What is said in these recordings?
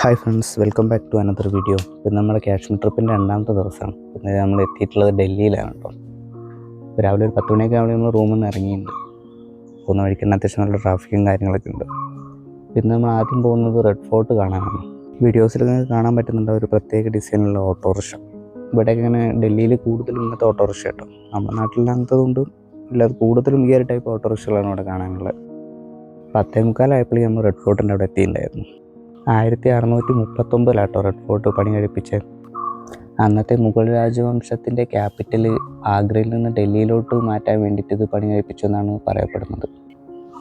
Hi friends, welcome back to another video. ഇന്ന് നമ്മുടെ കാശ്മീർ ട്രിപ്പിൻ്റെ രണ്ടാമത്തെ ദിവസമാണ്. പിന്നെ നമ്മൾ എത്തിയിട്ടുള്ളത് ഡൽഹിയിലാണ് കേട്ടോ. ഇപ്പോൾ രാവിലെ ഒരു 10 മണിയൊക്കെ ആവുമ്പോൾ നമ്മൾ റൂമിൽ നിന്ന് ഇറങ്ങിയിട്ടുണ്ട്. പോകുന്ന വഴിക്ക് തന്നെ അത്യാവശ്യം നല്ല ട്രാഫിക്കും കാര്യങ്ങളൊക്കെ ഉണ്ട്. പിന്നെ നമ്മൾ ആദ്യം പോകുന്നത് റെഡ് ഫോർട്ട് കാണാനാണ്. വീഡിയോസിലൊക്കെ കാണാൻ പറ്റുന്നുണ്ട് ഒരു പ്രത്യേക ഡിസൈനുള്ള ഓട്ടോറിക്ഷ. ഇവിടെയൊക്കെ ഇങ്ങനെ ഡൽഹിയിൽ കൂടുതലും ഇങ്ങനത്തെ ഓട്ടോറിക്ഷ കേട്ടോ. നമ്മുടെ നാട്ടിലങ്ങനത്തതുകൊണ്ട് ഇല്ലാതെ കൂടുതലും ഈ ഒരു ടൈപ്പ് ഓട്ടോറിക്ഷകളാണ് ഇവിടെ കാണാനുള്ളത്. 10:45 നമ്മൾ റെഡ് ഫോർട്ടിൻ്റെ അവിടെ എത്തിയിട്ടുണ്ടായിരുന്നു. 1639 റെഡ് ഫോർട്ട് പണി കഴിപ്പിച്ച്. അന്നത്തെ മുഗൾ രാജവംശത്തിൻ്റെ ക്യാപിറ്റൽ ആഗ്രയിൽ നിന്ന് ഡൽഹിയിലോട്ട് മാറ്റാൻ വേണ്ടിയിട്ട് ഇത് പണി കഴിപ്പിച്ചു എന്നാണ് പറയപ്പെടുന്നത്.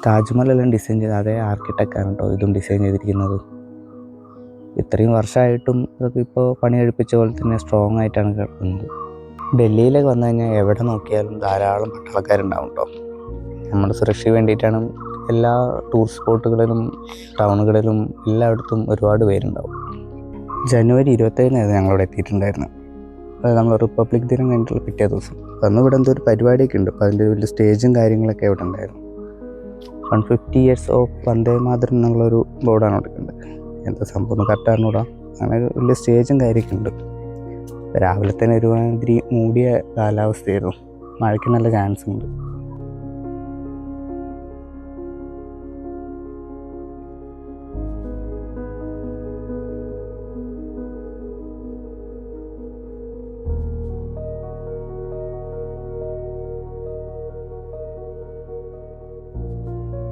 താജ്മഹലെല്ലാം ഡിസൈൻ ചെയ്ത് അതേ ആർക്കിടെക്റ്റാണ് കേട്ടോ ഇതും ഡിസൈൻ ചെയ്തിരിക്കുന്നത്. ഇത്രയും വർഷമായിട്ടും ഇതൊക്കെ ഇപ്പോൾ പണി കഴിപ്പിച്ച പോലെ തന്നെ സ്ട്രോങ് ആയിട്ടാണ് കിടക്കുന്നത്. ഡൽഹിയിലേക്ക് വന്നു കഴിഞ്ഞാൽ എവിടെ നോക്കിയാലും ധാരാളം പട്ടാളക്കാരുണ്ടാവും കേട്ടോ. നമ്മുടെ സുരക്ഷയ്ക്ക് വേണ്ടിയിട്ടാണ് എല്ലാ ടൂറിസ്റ്റ് സ്പോട്ടുകളിലും ടൗണുകളിലും എല്ലായിടത്തും ഒരുപാട് പേരുണ്ടാവും. ജനുവരി 27 ഞങ്ങളിവിടെ എത്തിയിട്ടുണ്ടായിരുന്നു. അത് നമ്മൾ റിപ്പബ്ലിക് ദിനം കഴിഞ്ഞിട്ടുള്ള പിറ്റേ ദിവസം. അന്ന് ഇവിടെ എന്തോ ഒരു പരിപാടിയൊക്കെ ഉണ്ട്. അപ്പോൾ അതിൻ്റെ വലിയ സ്റ്റേജും കാര്യങ്ങളൊക്കെ ഇവിടെ ഉണ്ടായിരുന്നു. 150 years ഓഫ് വന്ദേ മാതരം എന്നുള്ളൊരു ബോർഡാണ് കൊടുക്കുന്നത്. എന്താ സംഭവം കറക്റ്റ് അറിഞ്ഞൂടാ. അങ്ങനെ വലിയ സ്റ്റേജും കാര്യമൊക്കെ ഉണ്ട്. രാവിലെ തന്നെ ഒരുമാതിരി മൂടിയ കാലാവസ്ഥയായിരുന്നു. മഴയ്ക്ക് നല്ല ചാൻസ് ഉണ്ട്.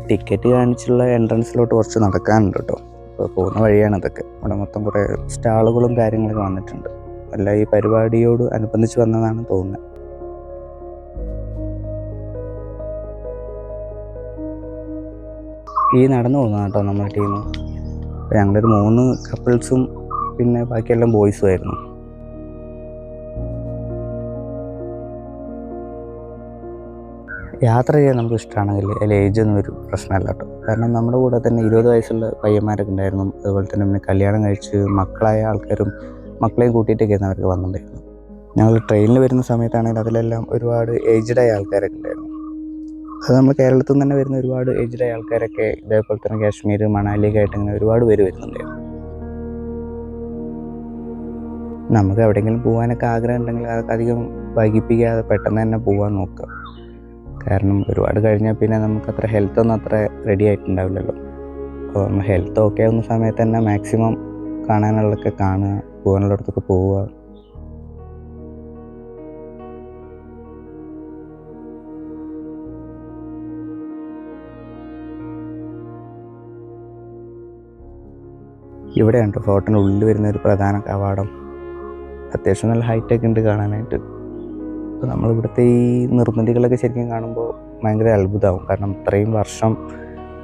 ടിക്കറ്റ് കാണിച്ചുള്ള എൻട്രൻസിലോട്ട് കുറച്ച് നടക്കാനുണ്ട് കേട്ടോ. അപ്പോൾ പോകുന്ന വഴിയാണ് ഇതൊക്കെ. ഇവിടെ മൊത്തം കുറേ സ്റ്റാളുകളും കാര്യങ്ങളൊക്കെ വന്നിട്ടുണ്ട്. അല്ല ഈ പരിപാടിയോട് അനുബന്ധിച്ച് വന്നതാണ് തോന്നുന്നത്. ഈ നടന്നു പോകുന്നതാണ് കേട്ടോ നമ്മുടെ ടീം. ഞങ്ങളൊരു 3 കപ്പിൾസും പിന്നെ ബാക്കിയെല്ലാം ബോയ്സും ആയിരുന്നു. യാത്ര ചെയ്യാൻ നമുക്ക് ഇഷ്ടമാണെങ്കിൽ അതിൽ ഏജൊന്നും ഒരു പ്രശ്നമല്ല കേട്ടോ. കാരണം നമ്മുടെ കൂടെ തന്നെ 20 വയസ്സുള്ള പയ്യന്മാരൊക്കെ ഉണ്ടായിരുന്നു. അതുപോലെ തന്നെ പിന്നെ കല്യാണം കഴിച്ച് മക്കളായ ആൾക്കാരും മക്കളെയും കൂട്ടിയിട്ടൊക്കെയാണ് അവർക്ക് വന്നിട്ടുണ്ടായിരുന്നു. ഞങ്ങൾ ട്രെയിനിൽ വരുന്ന സമയത്താണെങ്കിൽ അതിലെല്ലാം ഒരുപാട് ഏജ്ഡായ ആൾക്കാരൊക്കെ ഉണ്ടായിരുന്നു. അത് നമ്മൾ കേരളത്തിൽ നിന്ന് തന്നെ വരുന്ന ഒരുപാട് ഏജ്ഡായ ആൾക്കാരൊക്കെ ഇതേപോലെ തന്നെ കാശ്മീർ മണാലിയൊക്കെ ആയിട്ട് ഇങ്ങനെ ഒരുപാട് പേര് വരുന്നുണ്ടായിരുന്നു. നമുക്ക് എവിടെയെങ്കിലും പോകാനൊക്കെ ആഗ്രഹം ഉണ്ടെങ്കിൽ അതൊക്കെ അധികം വൈകിപ്പിക്കാതെ പെട്ടെന്ന് തന്നെ പോകാൻ നോക്കുക. കാരണം ഒരുപാട് കഴിഞ്ഞാൽ പിന്നെ നമുക്കത്ര ഹെൽത്തൊന്നും അത്ര റെഡി ആയിട്ടുണ്ടാവില്ലല്ലോ. അപ്പോൾ നമ്മൾ ഹെൽത്ത് ഓക്കെ ആവുന്ന സമയത്ത് തന്നെ മാക്സിമം കാണാനുള്ളതൊക്കെ കാണുക, പോകാനുള്ളിടത്തൊക്കെ പോവുക. ഇവിടെയുണ്ട് ഫോർട്ടിൻ്റെ ഉള്ളിൽ വരുന്ന ഒരു പ്രധാന കവാടം. അത്യാവശ്യം നല്ല ഹൈറ്റൊക്കെ ഉണ്ട് കാണാനായിട്ട്. അപ്പോൾ നമ്മളിവിടുത്തെ ഈ നിർമ്മിതികളൊക്കെ ശരിക്കും കാണുമ്പോൾ ഭയങ്കര അത്ഭുതമാവും. കാരണം ഇത്രയും വർഷം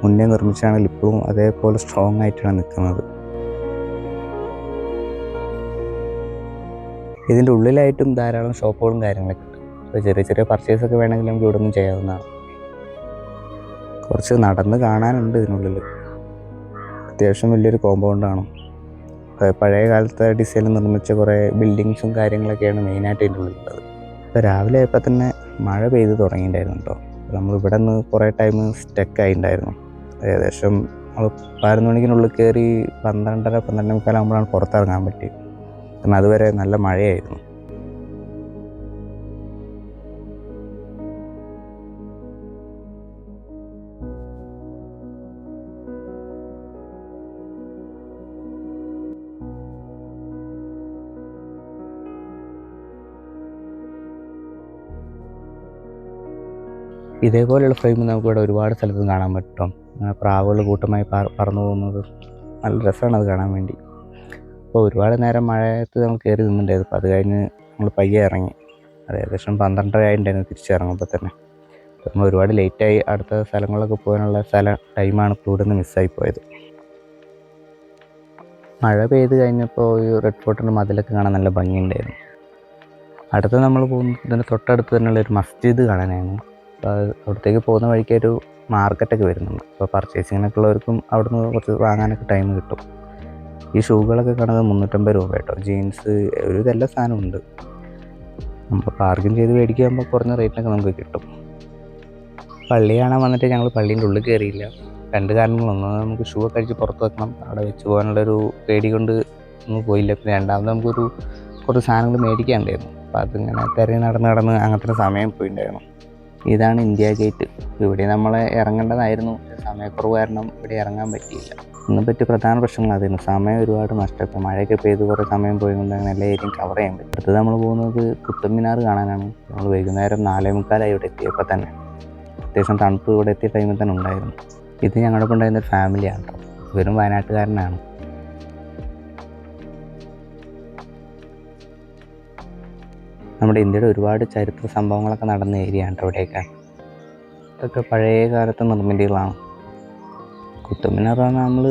മുന്നേ നിർമ്മിച്ചാണെങ്കിൽ ഇപ്പോഴും അതേപോലെ സ്ട്രോങ് ആയിട്ടാണ് നിൽക്കുന്നത്. ഇതിൻ്റെ ഉള്ളിലായിട്ടും ധാരാളം ഷോപ്പുകളും കാര്യങ്ങളൊക്കെ ഉണ്ട്. അപ്പോൾ ചെറിയ ചെറിയ പർച്ചേസൊക്കെ വേണമെങ്കിൽ നമുക്ക് ഇവിടെ നിന്ന് ചെയ്യാവുന്നതാണ്. കുറച്ച് നടന്ന് കാണാനുണ്ട് ഇതിനുള്ളിൽ. അത്യാവശ്യം വലിയൊരു കോമ്പൗണ്ടാണ്. പഴയ കാലത്തെ ഡിസൈനിൽ നിർമ്മിച്ച കുറേ ബിൽഡിങ്സും കാര്യങ്ങളൊക്കെയാണ് മെയിനായിട്ട് ഇതിൻ്റെ ഉള്ളിലുള്ളത്. ഇപ്പോൾ രാവിലെ ആയപ്പോൾ തന്നെ മഴ പെയ്ത് തുടങ്ങിയിട്ടുണ്ടായിരുന്നു കേട്ടോ. നമ്മളിവിടെ നിന്ന് കുറേ ടൈം സ്റ്റക്കായിട്ടുണ്ടായിരുന്നു. ഏകദേശം നമ്മൾ 11 മണിക്കുള്ളിൽ കയറി 12:30-12:45 ആകുമ്പോഴാണ് പുറത്തിറങ്ങാൻ പറ്റിയത്. കാരണം അതുവരെ നല്ല മഴയായിരുന്നു. ഇതേപോലെയുള്ള ഫ്രെയിം നമുക്കിവിടെ ഒരുപാട് സ്ഥലത്തും കാണാൻ പറ്റും. പ്രാവുകൾ കൂട്ടമായി പറന്നു പോകുന്നത് നല്ല രസമാണ് അത് കാണാൻ വേണ്ടി. അപ്പോൾ ഒരുപാട് നേരം മഴയത്ത് നമ്മൾ കയറി നിന്നിട്ടുണ്ടായിരുന്നു. അപ്പോൾ അത് കഴിഞ്ഞ് നമ്മൾ പയ്യെ ഇറങ്ങി. അത് ഏകദേശം 12:30 ആയിട്ടുണ്ടായിരുന്നു തിരിച്ചിറങ്ങുമ്പോൾ തന്നെ. നമ്മൾ ഒരുപാട് ലേറ്റായി. അടുത്ത സ്ഥലങ്ങളിലൊക്കെ പോകാനുള്ള ടൈമാണ് ഇപ്പോൾ ഇവിടെ നിന്ന് മിസ്സായി പോയത്. മഴ പെയ്ത് കഴിഞ്ഞപ്പോൾ ഈ റെഡ് ഫോർട്ടിൻ്റെ മതിലൊക്കെ കാണാൻ നല്ല ഭംഗിയുണ്ടായിരുന്നു. അടുത്ത് നമ്മൾ പോകുന്നത് ഇതിൻ്റെ തൊട്ടടുത്ത് തന്നെയുള്ള ഒരു മസ്ജിദ് കാണാനായിരുന്നു. അപ്പോൾ അവിടത്തേക്ക് പോകുന്ന വഴിക്ക് ഒരു മാർക്കറ്റൊക്കെ വരുന്നുണ്ട്. അപ്പോൾ പർച്ചേസിങ്ങിനൊക്കെ ഉള്ളവർക്കും അവിടുന്ന് കുറച്ച് വാങ്ങാനൊക്കെ ടൈം കിട്ടും. ഈ ഷൂകളൊക്കെ കാണുന്നത് 350 രൂപ കേട്ടോ. ജീൻസ് ഒരു ഇതെല്ലാ സാധനവും ഉണ്ട്. നമ്മൾ പാർക്കിങ് ചെയ്ത് മേടിക്കുമ്പോൾ കുറഞ്ഞ റേറ്റിനൊക്കെ നമുക്ക് കിട്ടും. പള്ളി കാണാൻ വന്നിട്ട് ഞങ്ങൾ പള്ളീൻ്റെ ഉള്ളിൽ കയറിയില്ല. രണ്ട് കാരണങ്ങളൊന്ന് നമുക്ക് ഷൂ ഒക്കെ അടിച്ച് പുറത്ത് വെക്കണം, അവിടെ വെച്ച് പോകാനുള്ളൊരു പേടി കൊണ്ട് ഒന്നും പോയില്ല. പിന്നെ രണ്ടാമത് നമുക്കൊരു കുറച്ച് സാധനങ്ങൾ മേടിക്കാനുണ്ടായിരുന്നു. അപ്പോൾ അതിങ്ങനെ തിരഞ്ഞ് നടന്ന് അങ്ങനത്തെ സമയം പോയിട്ടുണ്ടായിരുന്നു. ഇതാണ് ഇന്ത്യ ഗേറ്റ്. ഇവിടെ നമ്മളെ ഇറങ്ങേണ്ടതായിരുന്നു, സമയക്കുറവ് കാരണം ഇവിടെ ഇറങ്ങാൻ പറ്റിയില്ല. ഇതിനെ പറ്റി പ്രധാന പ്രശ്നങ്ങൾ അതായിരുന്നു, സമയം ഒരുപാട് നഷ്ടപ്പെട്ടു. മഴയൊക്കെ പെയ്ത് കുറേ സമയം പോയതുകൊണ്ട് അങ്ങനെ എല്ലാ ഏരിയയും കവർ ചെയ്യാൻ പറ്റും. അടുത്തത് നമ്മൾ പോകുന്നത് കുത്തബ് മിനാർ കാണാനാണ്. നമ്മൾ വൈകുന്നേരം 4:45 ഇവിടെ എത്തിയപ്പോൾ തന്നെ അത്യാവശ്യം തണുപ്പ് ഇവിടെ എത്തിയ ടൈമിൽ തന്നെ ഉണ്ടായിരുന്നു. ഇത് ഞങ്ങളുടെ ഒപ്പം ഉണ്ടായിരുന്ന ഒരു ഫാമിലിയാണ് കേട്ടോ, വെറും വയനാട്ടുകാരനാണ്. നമ്മുടെ ഇന്ത്യയുടെ ഒരുപാട് ചരിത്ര സംഭവങ്ങളൊക്കെ നടന്ന ഏരിയയാണ് കേട്ടോ ഇവിടെയൊക്കെ. ഇതൊക്കെ പഴയ കാലത്തെ നിർമ്മിതികളാണ്. കുത്തബ് മിനാർ പറഞ്ഞാൽ നമ്മൾ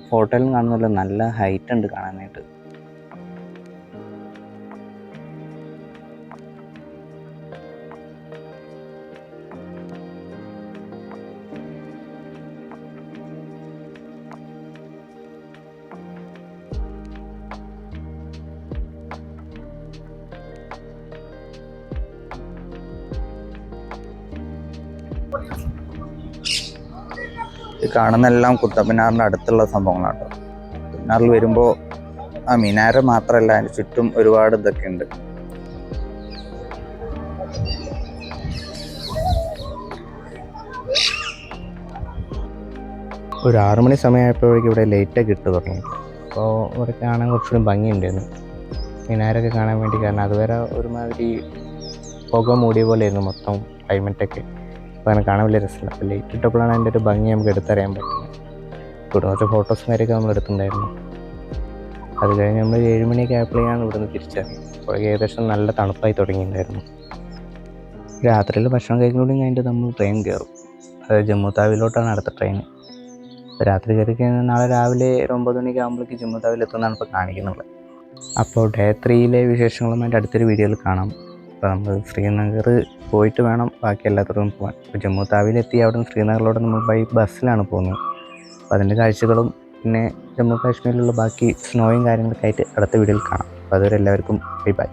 ഫോട്ടോയിലും കാണുന്നല്ലോ, നല്ല ഹൈറ്റ് ഉണ്ട് കാണാനായിട്ട്. ഈ കാണുന്നതെല്ലാം കുത്തബ് മിനാറിൻ്റെ അടുത്തുള്ള സംഭവങ്ങളാണ് കേട്ടോ. കുത്തബ് മിനാറിൽ വരുമ്പോൾ ആ മിനാര മാത്രമല്ല, അതിന് ചുറ്റും ഒരുപാട് ഇതൊക്കെ ഉണ്ട്. ഒരു 6 മണി സമയമായപ്പോഴേക്കും ഇവിടെ ലൈറ്റൊക്കെ ഇട്ട് തുടങ്ങി. അപ്പോൾ ഇവിടെ കാണാൻ കുറച്ചുകൂടി ഭംഗിയുണ്ടായിരുന്നു മിനാരൊക്കെ കാണാൻ വേണ്ടി. കാരണം അതുവരെ ഒരുമാതിരി പുക മൂടിയ പോലെയായിരുന്നു മൊത്തം ക്ലൈമറ്റൊക്കെ. അപ്പോൾ അങ്ങനെ കാണാൻ വലിയ രസമില്ല. അപ്പോൾ ലൈറ്റ് ഇട്ടപ്പോഴാണ് അതിൻ്റെ ഒരു ഭംഗി നമുക്ക് എടുത്തറിയാൻ പറ്റുന്നത്. ഇവിടെ കുറച്ച് ഫോട്ടോസും കാര്യമൊക്കെ നമ്മൾ എടുത്തിട്ടുണ്ടായിരുന്നു. അത് കഴിഞ്ഞ് നമ്മൾ 7 മണിയൊക്കെ ആയപ്പോഴാണ് ഇവിടുന്ന് തിരിച്ചറിഞ്ഞത്. അപ്പോൾ ഏകദേശം നല്ല തണുപ്പായി തുടങ്ങിയിട്ടുണ്ടായിരുന്നു. രാത്രിയിൽ ഭക്ഷണം കഴിക്കുന്നതും കഴിഞ്ഞിട്ട് നമ്മൾ ട്രെയിൻ കയറും. അത് ജമ്മു താവിയിലോട്ടാണ് അടുത്ത ട്രെയിൻ. അപ്പോൾ രാത്രി കയറി കഴിഞ്ഞാൽ നാളെ രാവിലെ ഒരു 9 മണിയൊക്കെ ആകുമ്പോഴേക്ക് ജമ്മു താവിൽ എത്തുന്നതാണ് ഇപ്പോൾ കാണിക്കുന്നത്. അപ്പോൾ ഡേ 3 വിശേഷങ്ങളുമായിട്ട് അടുത്തൊരു വീഡിയോയിൽ കാണാം. അപ്പോൾ നമ്മൾ ശ്രീനഗർ പോയിട്ട് വേണം ബാക്കി എല്ലാത്തിലും പോകാൻ. ഇപ്പോൾ ജമ്മു താവിയിലെത്തി അവിടെ നിന്ന് ശ്രീനഗറിലോട്ട് നമ്മൾ ബൈ ബസ്സിലാണ് പോകുന്നത്. അപ്പോൾ അതിൻ്റെ കാഴ്ചകളും പിന്നെ ജമ്മു കാശ്മീരിലുള്ള ബാക്കി സ്നോയും കാര്യങ്ങളൊക്കെ ആയിട്ട് അടുത്ത വീഡിയോയിൽ കാണാം. അപ്പോൾ അതുവരെ എല്ലാവർക്കും ബൈ ബൈ.